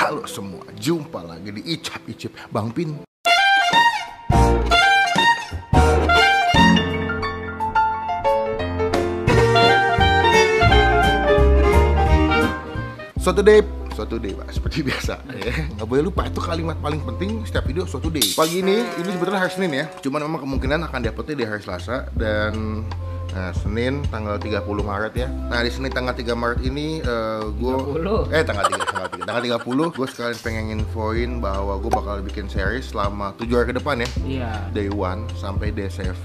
Halo semua, jumpa lagi di Icap-Icip Bang Pin. Suatu day Pak, seperti biasa ya. Nggak boleh lupa, itu kalimat paling penting setiap video, suatu day. Pagi ini sebetulnya hari Senin ya, cuman memang kemungkinan akan diuploadnya di hari Selasa. Dan Senin tanggal 30 Maret ya. Nah di Senin tanggal 3 Maret ini tanggal 30 gue sekalian pengen infoin bahwa gue bakal bikin series selama 7 hari ke depan ya. Iya. Day 1 sampai day 7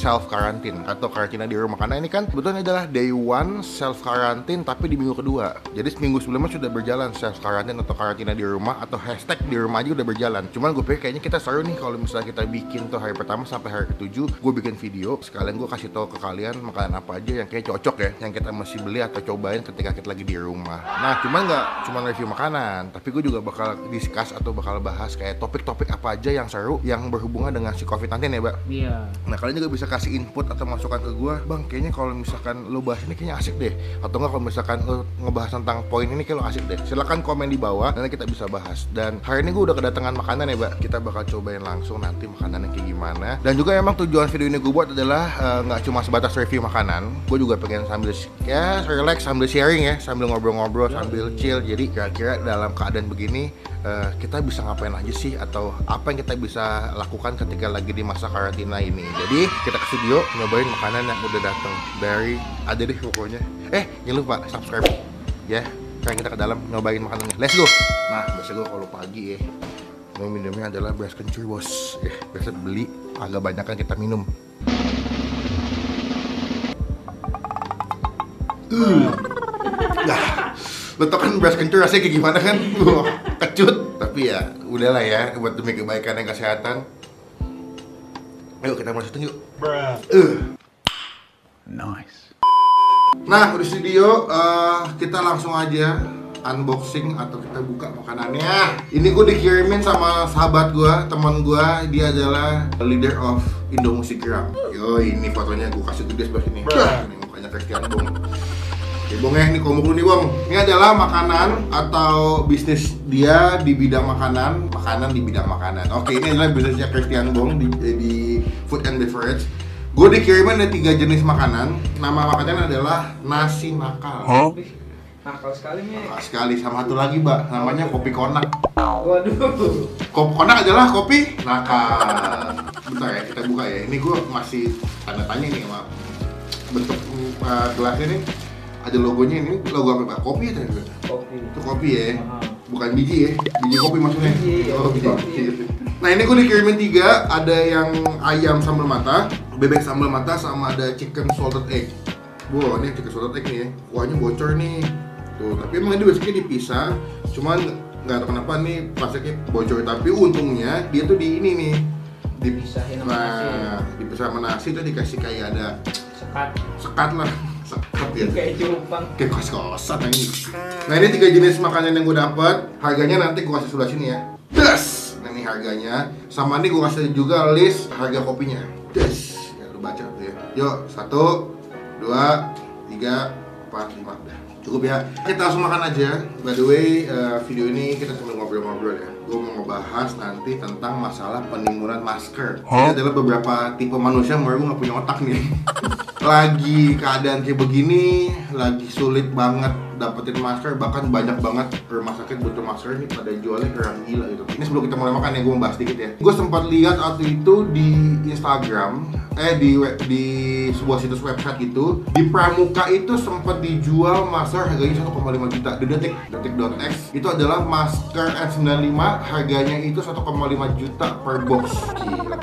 self quarantine atau karantina di rumah. Karena ini kan sebetulnya adalah day 1 self quarantine tapi di minggu kedua. Jadi seminggu sebelumnya sudah berjalan self quarantine atau karantina di rumah atau hashtag di rumah aja udah berjalan. Cuman gue pikir kayaknya kita seru nih kalau misalnya kita bikin tuh hari pertama sampai hari ke-7 gue bikin video. Sekalian gue kasih tahu ke kalian makanan apa aja yang kayak cocok ya, yang kita mesti beli atau cobain ketika kita lagi di rumah. Nah cuman nggak cuma review makanan, tapi gue juga bakal discuss atau bakal bahas kayak topik-topik apa aja yang seru yang berhubungan dengan si COVID-19 ya Mbak. Iya. Nah kalian juga bisa kasih input atau masukan ke gue, Bang kayaknya kalau misalkan lo bahas ini kayaknya asik deh, atau enggak kalau misalkan lo ngebahas tentang poin ini kayak lo asik deh, silahkan komen di bawah nanti kita bisa bahas. Dan hari ini gue udah kedatangan makanan ya Mbak, kita bakal cobain langsung nanti makanannya kayak gimana. Dan juga emang tujuan video ini gue buat adalah nggak cuma sebatas review makanan, gue juga pengen sambil ya relax, sambil sharing ya, sambil ngobrol-ngobrol, sambil chill. Jadi kira-kira dalam keadaan begini kita bisa ngapain aja sih, atau apa yang kita bisa lakukan ketika lagi di masa karantina ini. Jadi kita ke studio nyobain makanan yang udah datang dari ada deh pokoknya. Jangan lupa subscribe ya. Sekarang kita ke dalam nyobain makanannya. Let's go. Nah biasa gue kalau pagi ya minumnya adalah beras kencur bos. Biasa beli agak banyak kan kita minum. Nah, lo tau kan beras kencur rasanya kayak gimana kan? Kecut. Tapi ya udahlah ya, buat demi kebaikan dan kesehatan. Ayo kita mulai syuting yuk. Nice. Nah di studio kita langsung aja unboxing atau kita buka makanannya. Ini gue dikirimin sama sahabat gue, teman gue. Dia adalah leader of Indomusikgram. Yo ini fotonya gue kasih gede sebelah sini. Ini mukanya Christian Bong. Oke Bong ya, ini komuk lu nih Bong. Ini adalah makanan atau bisnis dia di bidang makanan di bidang makanan. Oke, ini adalah bisnisnya Christian Bong di food and beverage. Gue dikirimin ada 3 jenis makanan. Nama makanannya adalah nasi nakal. Nakal sekali nih. Nakal sekali. Sama satu lagi Mbak, namanya kopi konak. Waduh. Kopi konak adalah kopi nakal. Bentar ya, kita buka ya. Ini gue masih tanda tanya nih sama bentuk gelasnya nih. Ada logonya, ini logo apa Pak? Kopi ya ternyata? Kopi. Itu kopi ya? Bukan biji ya? Biji kopi maksudnya? Biji, oh biji. kopi. Nah ini gue dikirimin 3, ada yang ayam sambal mata, bebek sambal mata, sama ada chicken salted egg. Wow, ini chicken salted egg nih ya, kuahnya bocor nih. Tuh, tapi emang ini biasanya dipisah, cuman nggak tahu kenapa nih plastiknya bocor. Tapi untungnya dia tuh di ini nih, Dipisahin sama nasi. dipisah sama nasi tuh dikasih kayak ada sekat lah. Sekat ya. Kayak cupang. Kayak kos-kosan ini. Nah ini 3 jenis makanan yang gue dapat. Harganya nanti gue kasih sebelah sini ya. Das. Nah ini harganya. Sama ini gue kasih juga list harga kopinya. Das. Ya lu baca tuh ya. Yuk 1, 2, 3, 4, 5. Udah. Cukup ya. Kita langsung makan aja. By the way, video ini kita sambil ngobrol-ngobrol ya. Gue mau ngebahas nanti tentang masalah penimbunan masker. Ini adalah beberapa tipe manusia yang gue gak punya otak nih. Lagi keadaan kayak begini, lagi sulit banget dapetin masker, bahkan banyak banget rumah sakit butuh masker ini pada jualnya keren gila gitu. Ini sebelum kita mulai makan ya, gue mau bahas dikit ya. Gue sempat lihat waktu itu di Instagram, di sebuah situs website gitu, di Pramuka itu sempat dijual masker harganya 1,5 juta. Di detik.x itu adalah masker N95, harganya itu 1,5 juta per box. Gila.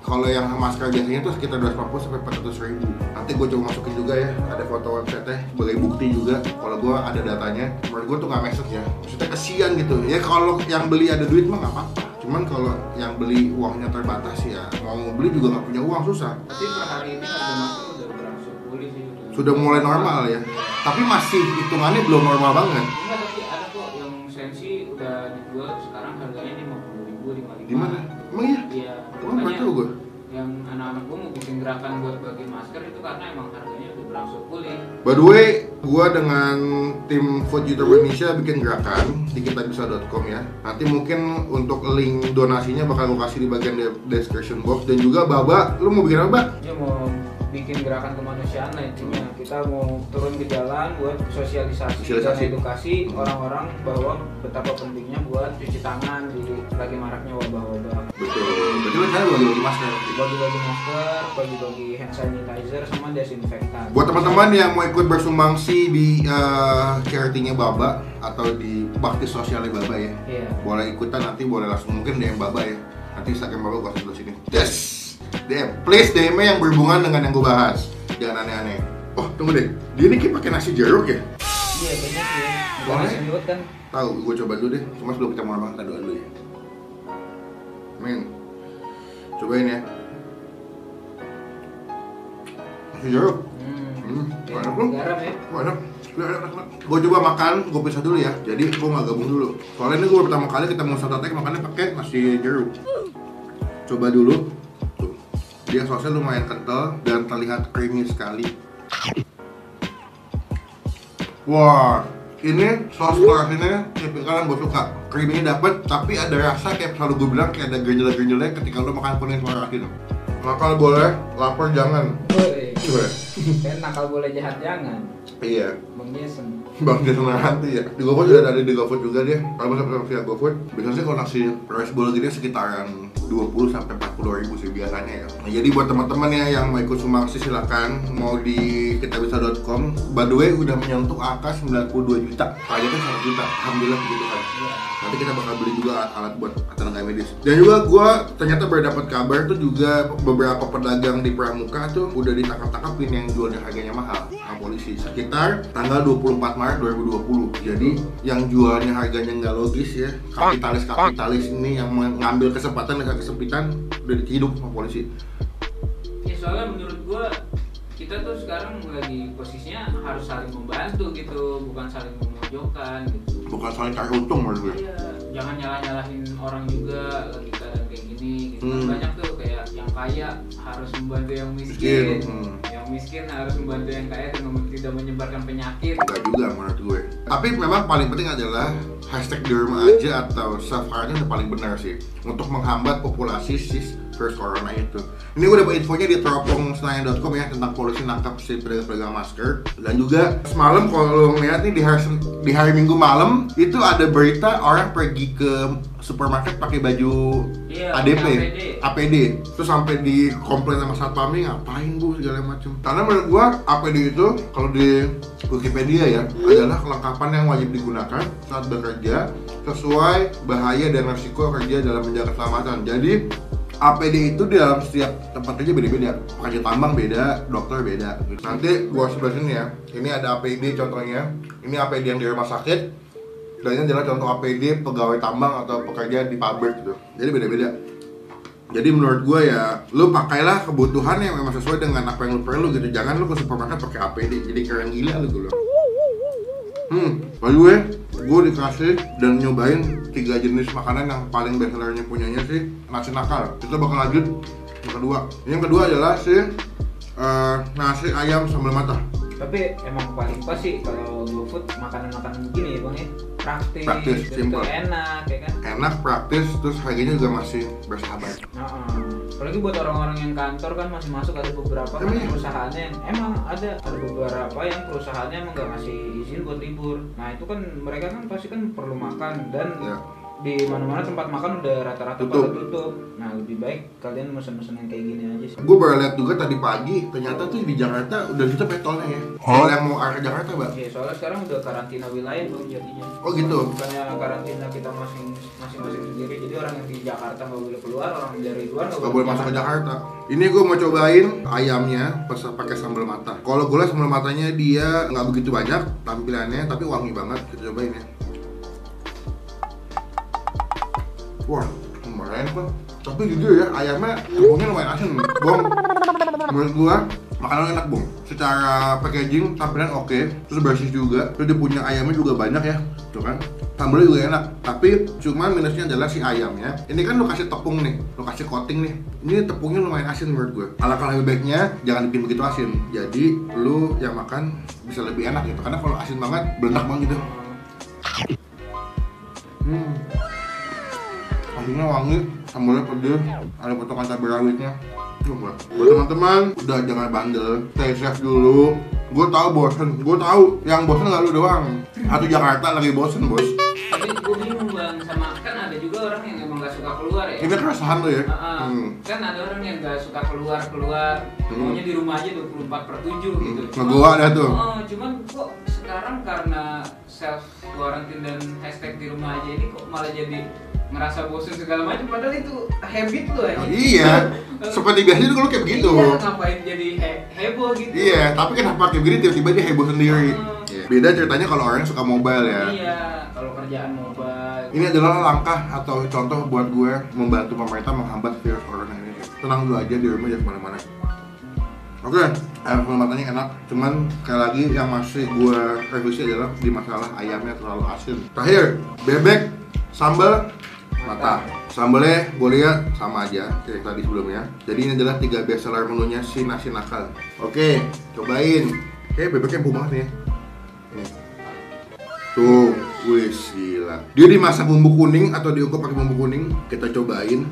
Kalau yang masker biasanya tuh sekitar 250 sampai 400 ribu. Nanti gue coba masukin juga ya, ada foto website-nya sebagai bukti juga. Kalau gue ada datanya, menurut gue tuh nggak message ya. Maksudnya kesian gitu. Ya kalau yang beli ada duit mah nggak apa-apa. Cuman kalau yang beli uangnya terbatas ya, mau beli juga nggak punya uang, susah. Tapi per hari ini harga masker udah berangsur pulih sih. Sudah mulai normal ya. Tapi masih hitungannya belum normal banget. Enggak, tapi ada kok yang sensi udah dijual sekarang harganya 50.000, 55.000. Di mana? Emang iya? Iya. Emang baru tahu gue. yang anak-anak gue mau bikin gerakan buat bagi masker itu karena emang harganya udah berangsur pulih. By the way, gua dengan tim Food YouTuber Indonesia bikin gerakan di kitabisa.com ya. Nanti mungkin untuk link donasinya bakal gua kasih di bagian description box. Dan juga Baba, lu mau bikin apa, Bak? Ya mau bikin gerakan kemanusiaan lah intinya. Kita mau turun ke jalan buat sosialisasi. Dan edukasi orang-orang bahwa betapa pentingnya buat cuci tangan di lagi maraknya wabah-wabah. Betul. Berarti lu kan bagi-bagi masker. Bagi-bagi masker, bagi-bagi hand sanitizer sama desinfektan. Buat teman-teman yang mau ikut bersumbangsi di charity-nya Baba atau di bakti sosialnya Baba ya, boleh ikutan, nanti boleh langsung mungkin DM Baba ya. Nanti Instagram Baba gua kasih di sini. Yes. DM, please DM yang berhubungan dengan yang gue bahas, jangan aneh-aneh. Oh tunggu deh, dia ini kayak pakai nasi jeruk ya? Iya kayaknya sih. Boleh? Nasi jeruk kan? Tahu, gue coba dulu deh. Cuma sebelum kita mulai makan, kita doa dulu ya. Amin. Cobain ya. Nasi jeruk. Enak loh. Garam ya? Enak. Gue coba makan, gue pisah dulu ya. Jadi gue nggak gabung dulu. Soalnya ini gue pertama kali kita mau sate makannya pakai nasi jeruk. Coba dulu. Dia sausnya lumayan kental dan terlihat creamy sekali. Wah, ini saus terasinya tipikal yang gue suka. Creamy-nya dapet, tapi ada rasa kayak selalu gue bilang kayak ada gerinjel-gerinjelnya ketika lo makan kuning telur asin. Nakal boleh, lapar jangan. Kan nakal boleh, jahat jangan. Iya. Bang Jason. Bang Jason nanti ya. Di GoFood juga ada di GoFood juga dia. Kalau misalnya via GoFood, biasanya sih kalau nasi rice bowl gini sekitaran 20 sampai 40 ribu sih biasanya ya. Nah, jadi buat teman-teman ya yang mau ikut sumbangsi silakan, mau di kitabisa.com. By the way udah menyentuh angka 92 juta. Targetnya 1 juta. Alhamdulillah begitu kan. Nanti kita bakal beli juga alat buat tenaga medis. Dan juga gue ternyata berdapat kabar tuh juga beberapa pedagang di Pramuka tuh udah ditangkap-tangkapin yang jualnya harganya mahal sama polisi sekitar tanggal 24 Maret 2020. Jadi yang jualnya harganya nggak logis ya, kapitalis ini yang mengambil kesempatan dengan kesempitan udah diciduk sama polisi. Ya soalnya menurut gua kita tuh sekarang lagi posisinya harus saling membantu gitu, bukan saling memojokkan gitu. Bukan saling cari untung menurut gue. Iya, jangan nyalahin orang juga lagi keadaan kayak gini gitu. Banyak tuh kayak yang kaya harus membantu yang miskin. Yang miskin harus membantu yang kaya dengan tidak menyebarkan penyakit. Enggak juga menurut gue. Tapi memang paling penting adalah hashtag di rumah aja atau self quarantine udah paling benar sih untuk menghambat populasi virus corona itu. Ini gue dapat infonya di teropongsenayan.com ya tentang polisi nangkap si pedagang masker. Dan juga semalam kalau lo ngeliat nih di hari Minggu malam itu ada berita orang pergi ke supermarket pakai baju ADP, APD. Terus sampai di komplain sama satpamnya ngapain bu segala macam. Karena menurut gua APD itu kalau di Wikipedia ya adalah kelengkapan yang wajib digunakan saat bekerja sesuai bahaya dan risiko kerja dalam menjaga keselamatan. Jadi APD itu di dalam setiap tempat kerja beda-beda. Pekerja tambang beda, dokter beda. Nanti gua sebelah sini ya. Ini ada APD contohnya. Ini APD yang di rumah sakit. Dan ini adalah contoh APD pegawai tambang atau pekerja di pabrik gitu. Jadi beda-beda. Jadi menurut gue ya, lu pakailah kebutuhan yang memang sesuai dengan apa yang lu perlu gitu. Jangan lu ke supermarket pakai APD. Jadi keren gila lu gitu. By the way, gue dikasih dan nyobain 3 jenis makanan yang paling best sellernya punyanya sih nasi nakal. Kita bakal lanjut yang kedua. Yang kedua adalah si nasi ayam sambal matah. Tapi emang paling pas sih kalau GoFood makanan-makanan begini ya bang ya, praktis simpel, enak ya kan? Enak, praktis, terus harganya juga masih bersahabat. Apalagi buat orang-orang yang kantor kan masih masuk ada beberapa kan perusahaannya yang emang ada beberapa yang perusahaannya emang nggak ngasih izin buat libur. Nah itu kan mereka kan pasti kan perlu makan dan di mana-mana tempat makan udah rata-rata pada tutup. Nah lebih baik kalian mesen-mesen yang kayak gini aja sih. Gue baru lihat juga tadi pagi, ternyata tuh di Jakarta udah tutup tolnya ya. Kalau yang mau arah Jakarta bang? Iya soalnya sekarang udah karantina wilayah tuh jadinya. Oh gitu? Bukannya karantina kita masing-masing sendiri. Jadi orang yang di Jakarta nggak boleh keluar, orang dari luar nggak boleh masuk ke Jakarta. Ini gue mau cobain ayamnya pas pakai sambal mata. Kalau gue lihat sambal matanya dia nggak begitu banyak tampilannya, tapi wangi banget. Kita cobain ya. Wah, lumayan bang. Tapi jujur ya, ayamnya tepungnya lumayan asin. Bong, menurut gua makanan enak bong. Secara packaging tampilan oke, terus bersih juga. Terus dia punya ayamnya juga banyak ya, tuh kan. Sambalnya juga enak, tapi cuma minusnya adalah si ayamnya. Ini kan lu kasih tepung nih, lu kasih coating nih. Ini tepungnya lumayan asin menurut gue. Alangkah lebih baiknya jangan bikin begitu asin. Jadi lu yang makan bisa lebih enak gitu. Karena kalau asin banget, belenak banget gitu. Asinnya wangi, sambalnya pedes, ada potongan cabai rawitnya. Buat teman-teman, udah jangan bandel, stay safe dulu. Gue tahu bosen, gue tahu yang bosen gak lu doang. Satu Jakarta lagi bosen bos. Tapi gue bingung bang, sama kan ada juga orang yang emang gak suka keluar ya. Ini keresahan lo ya. Kan ada orang yang gak suka keluar, maunya di rumah aja 24/7 gitu. Ngegoa dah tuh. Cuman kok sekarang karena self quarantine dan hashtag di rumah aja ini kok malah jadi ngerasa bosan segala macam, padahal itu habit lo ya. Iya, seperti biasanya tuh kalau kayak begitu. Iya, ngapain jadi heboh gitu. Iya, tapi kenapa kayak begini tiba-tiba dia heboh sendiri. Beda ceritanya kalau orang suka mobile ya. Iya, kalau kerjaan mobile. Ini adalah langkah atau contoh buat gue membantu pemerintah menghambat virus corona ini. Tenang dulu aja di rumah, jangan kemana-mana. Oke, ayam matanya enak. Cuman sekali lagi yang masih gue revisi adalah di masalah ayamnya terlalu asin. Terakhir, bebek, sambal, mata. Sambalnya gue lihat sama aja kayak tadi sebelumnya. Jadi ini adalah 3 bestseller menunya si nasi nakal. Oke, cobain. Oke, bebeknya empuk banget nih. Nih. Tuh, wis gila. Dia dimasak bumbu kuning atau diungkep pakai bumbu kuning. Kita cobain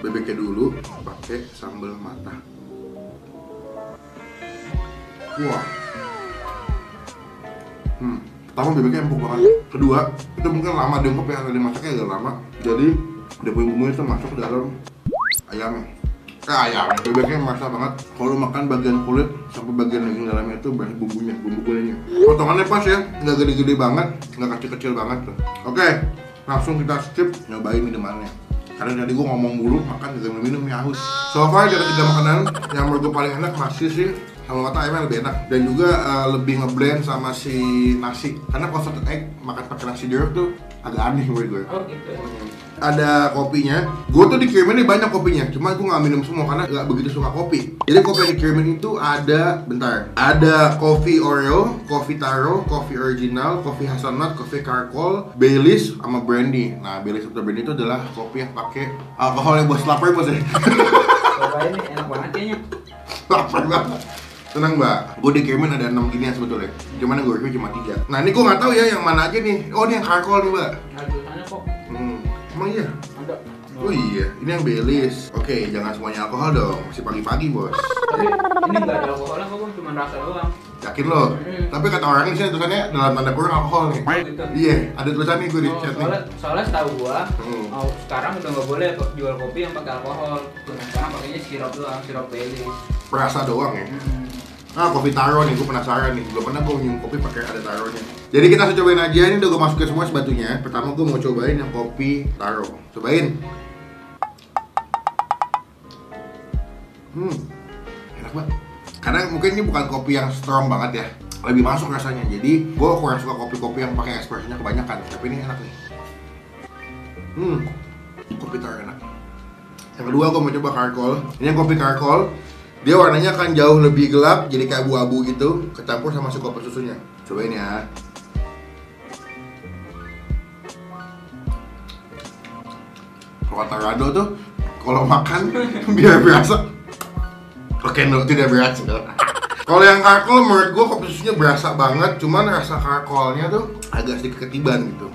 bebeknya dulu pakai sambal mata. Wah. Pertama bebeknya empuk banget. Kedua, itu mungkin lama diungkep ya, tadi masaknya agak lama. Jadi dia punya bumbunya itu masuk ke dalam ayamnya. Ayam, bebeknya merasa banget. Kalau makan bagian kulit sampai bagian daging dalamnya itu berarti bumbunya, bumbu kuningnya. Potongannya pas ya, nggak gede-gede banget, nggak kecil-kecil banget tuh. Oke, langsung kita skip nyobain minumannya. Karena tadi gue ngomong dulu, makan juga minum ya haus. So far dari 3 makanan yang menurut gue paling enak masih sih sama mata ayamnya lebih enak dan juga lebih ngeblend sama si nasi. Karena kalau salted egg makan pakai nasi jeruk tuh agak aneh menurut gue. Oh gitu. Ada kopinya. Gue tuh dikirimin nih banyak kopinya, cuma gue nggak minum semua karena nggak begitu suka kopi. Jadi kopi yang dikirimin itu ada, bentar, ada kopi Oreo, kopi Taro, kopi original, kopi hazelnut, kopi charcoal, Baileys, sama brandy. Nah, Baileys atau brandy itu adalah kopi yang pakai alkohol yang bos lapar bos ya. Cobain nih, enak banget kayaknya. Lapar banget. Tenang mbak, gue dikirimin ada 6 ginian sebetulnya. Cuman yang gue review cuma 3. Nah ini gue nggak tahu ya yang mana aja nih. Oh ini yang charcoal nih mbak. Ada tulisannya kok. Emang iya? Ada. Oh iya, ini yang Baileys. Oke, jangan semuanya alkohol dong. Masih pagi-pagi bos. Tapi ini nggak ada alkoholnya kok bang, cuma rasa doang. Yakin lo? Tapi kata orang di sini tulisannya dalam tanda kurung alkohol nih. Oh gitu. Iya, ada tulisannya gue di chat nih. Soalnya setahu gua, sekarang udah nggak boleh jual kopi yang pakai alkohol. Sekarang pakainya sirup doang, sirup Baileys. Perasa doang ya. Nah, kopi taro nih, gue penasaran nih. Belum pernah gue minum kopi pakai ada taronya. Jadi kita harus cobain aja, ini udah gue masukin semua sebatunya. Pertama gue mau cobain yang kopi taro. Cobain. Enak banget. Karena mungkin ini bukan kopi yang strong banget ya. Lebih masuk rasanya. Jadi gue kurang suka kopi-kopi yang pakai espressonya kebanyakan. Tapi ini enak nih. Kopi taro enak. Yang kedua gue mau coba charcoal. Ini yang kopi charcoal. Dia warnanya akan jauh lebih gelap, jadi kayak abu-abu gitu, kecampur sama si kopi susunya. Cobain ya. Kalau kata Rado tuh, kalau makan biar berasa. Oke, no, tidak berasa. Kalau yang charcoal menurut gue kopi susunya berasa banget, cuman rasa charcoalnya tuh agak sedikit ketiban gitu.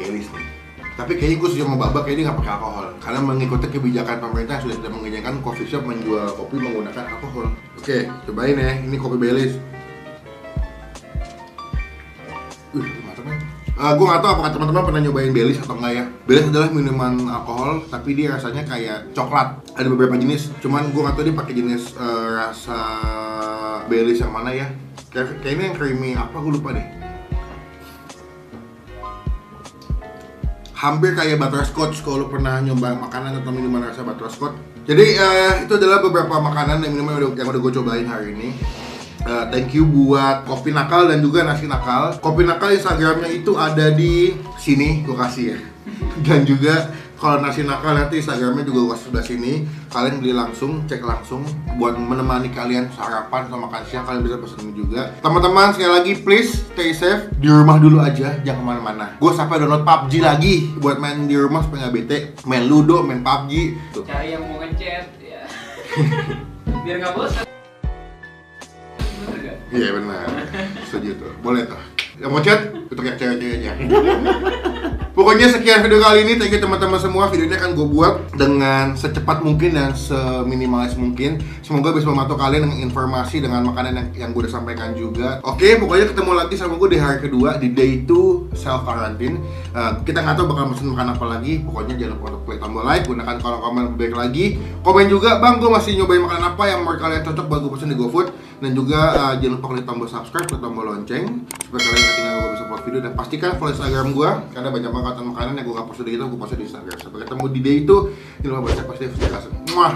Baileys nih. Tapi kayaknya gue setuju sama Baba, kayaknya dia nggak pakai alkohol karena mengikuti kebijakan pemerintah sudah tidak mengizinkan coffee shop menjual kopi menggunakan alkohol. Oke, cobain ya, ini kopi Baileys. Matangnya. Gue nggak tahu apakah teman-teman pernah nyobain Baileys atau enggak ya. Baileys adalah minuman alkohol, tapi dia rasanya kayak coklat. Ada beberapa jenis, cuman gue nggak tahu dia pakai jenis rasa Baileys yang mana ya. Kayaknya yang creamy apa, gue lupa deh. Hampir kayak butterscotch kalau lu pernah nyoba makanan atau minuman rasa butterscotch. Jadi itu adalah beberapa makanan dan minuman yang udah gue cobain hari ini. Thank you buat Kopi Nakal dan juga Nasi Nakal. Kopi Nakal Instagramnya itu ada di sini, gue kasih ya. Dan juga Kalau nasi nakal nanti Instagramnya juga gua sebelah sini. Kalian beli langsung, cek langsung buat menemani kalian sarapan atau makan siang. Kalian bisa pesen juga. Teman-teman sekali lagi please stay safe, di rumah dulu aja, jangan kemana-mana. Gue sampai download PUBG lagi buat main di rumah supaya nggak bete. Main Ludo, main PUBG. Tuh. Cari yang mau ngechat ya. Biar nggak bosan. Bener gak? Iya benar, setuju tuh, boleh tuh. Yang mau chat, itu kayak cewek-ceweknya. Pokoknya sekian video kali ini, thank you teman-teman semua. Video ini akan gue buat dengan secepat mungkin dan seminimalis mungkin. Semoga bisa membantu kalian dengan informasi, dengan makanan yang gue udah sampaikan juga. Oke, pokoknya ketemu lagi sama gue di hari kedua, di day 2 self quarantine. Kita nggak tahu bakal mesen makan apa lagi. Pokoknya jangan lupa untuk klik tombol like, gunakan kolom komen baik lagi. Komen juga, bang gue masih nyobain makanan apa yang menurut kalian cocok buat gue pesen di GoFood. Dan juga jangan lupa klik tombol subscribe, klik tombol lonceng supaya kalian nggak tinggal gue bisa upload video. Dan pastikan follow Instagram gue, karena banyak banget makanan yang gue gak post di itu, gue post di Instagram. Sampai ketemu di day itu. Jangan lupa baca positif. Muah.